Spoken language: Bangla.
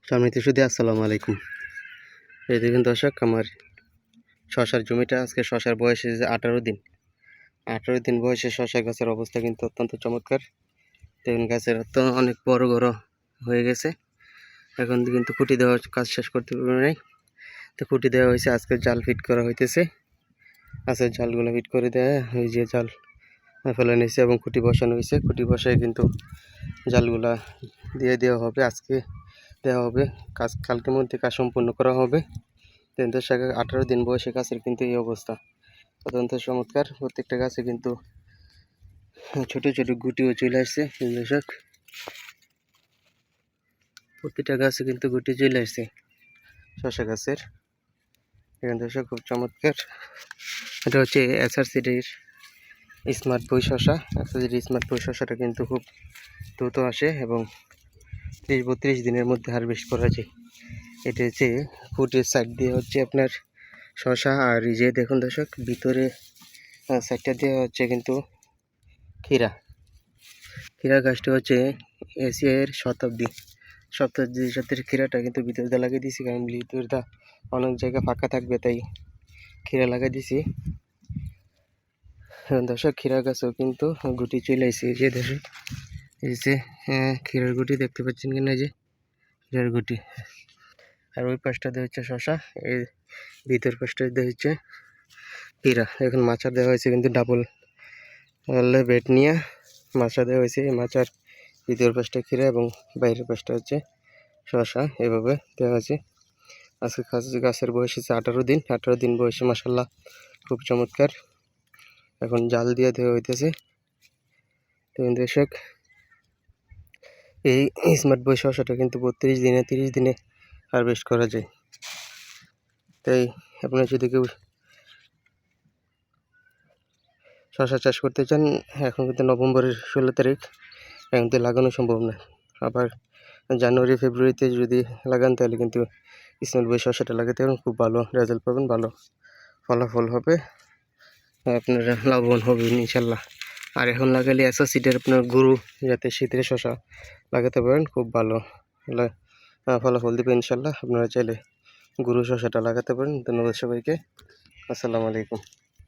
সম্মানিত সুধী আসসালামু আলাইকুম। এই দেখুন দর্শক, আমার শশার জমিটা আজকে শশার বয়স এসেছে 18 দিন। 18 দিন বয়সে শশা গাছের অবস্থা কিন্তু অত্যন্ত চমৎকার। দেখুন গাছের তো অনেক বড় হয়ে গেছে। এখন কিন্তু খুঁটি দেওয়ার কাজ শেষ করতে পারে নাই, তো খুঁটি দেওয়া হয়েছে। আজকে জাল ফিট করা হইতেছে। গাছের জালগুলো ফিট করে দেওয়া, ওই যে জাল ফেলে নিয়েছে এবং খুঁটি বসানো হয়েছে। খুঁটি বসায় কিন্তু জালগুলা দিয়ে দেওয়া হবে। আজকে দেওয়া হবে, কালকের মধ্যে কাজ সম্পূর্ণ করা হবে। 18 দিন বয়সে গাছের কিন্তু এই অবস্থা, অত্যন্ত চমৎকার। প্রত্যেকটা গাছে কিন্তু ছোট ছোট গুটিও চলে আসছে দর্শক, প্রতিটা গাছে কিন্তু গুটি চলে আসছে শশা গাছের। এখানে দর্শক খুব চমৎকার। এটা হচ্ছে এসআরসিডির স্মার্ট বই শশা। এসআরসিডির স্মার্ট বই শশাটা কিন্তু খুব দ্রুত আসে এবং 30-32 দিনের মধ্যে হারভেস্ট করা যায়। এটা হচ্ছে ফুটের সাইড দিয়ে হচ্ছে আপনার শশা, আর এই যে দেখুন দর্শক ভিতরে সাইডটা দিয়ে হচ্ছে কিন্তু ক্ষীরা গাছটা হচ্ছে এশিয়ার শতাব্দীর সাথে ক্ষীরাটা কিন্তু ভিতর দিয়ে লাগিয়ে দিয়েছি, কারণ ভিতরটা অনেক জায়গা ফাঁকা থাকবে, তাই ক্ষীরা লাগিয়ে দিয়েছি। দর্শক ক্ষীরা গাছও কিন্তু গুটি চলে আসছে। যে দর্শক এই যে ক্ষীরার গুটি দেখতে পাচ্ছেন কিনা, যে ক্ষীরার গুটি। আর ওই পাশটা দিয়ে হচ্ছে শশা, এই ভিতর পাশটা দিয়ে হচ্ছে ক্ষীরা। এখন মাচা দেওয়া হয়েছে কিন্তু ডাবল বেড নিয়ে মাচা দেওয়া হয়েছে। এই মাচার ভিতর পাশটা ক্ষীরা এবং বাইরের পাশটা হচ্ছে শশা, এভাবে দেওয়া হয়েছে। আজকে গাছের বয়স হচ্ছে 18 দিন। 18 দিন বয়সে মাসাল্লাহ খুব চমৎকার। এখন জাল দিয়ে দেওয়া হইতেছে। তো দর্শক, এই স্মার্ট বই শশাটা কিন্তু 30 দিনে হারভেস্ট করা যায়। তাই আপনারা যদি কেউ শশা চাষ করতে চান, এখন কিন্তু নভেম্বরের 16 তারিখ, এখন তো লাগানো সম্ভব না। আবার জানুয়ারি ফেব্রুয়ারিতে যদি লাগান তাহলে কিন্তু স্মার্ট বই শশাটা লাগাতে পারেন, খুব ভালো রেজাল্ট পাবেন, ভালো ফলাফল হবে, আপনারা লাভবান হবেন ইনশাল্লাহ। আর এখন লাগালে এসআরসিডির আপনার গুরু, যাতে শীতের শশা লাগাতে পারেন, খুব ভালো ফলাফল দেবে ইনশাল্লাহ। আপনারা চাইলে গুরু শশাটা লাগাতে পারেন। ধন্যবাদ সবাইকে, আসসালামু আলাইকুম।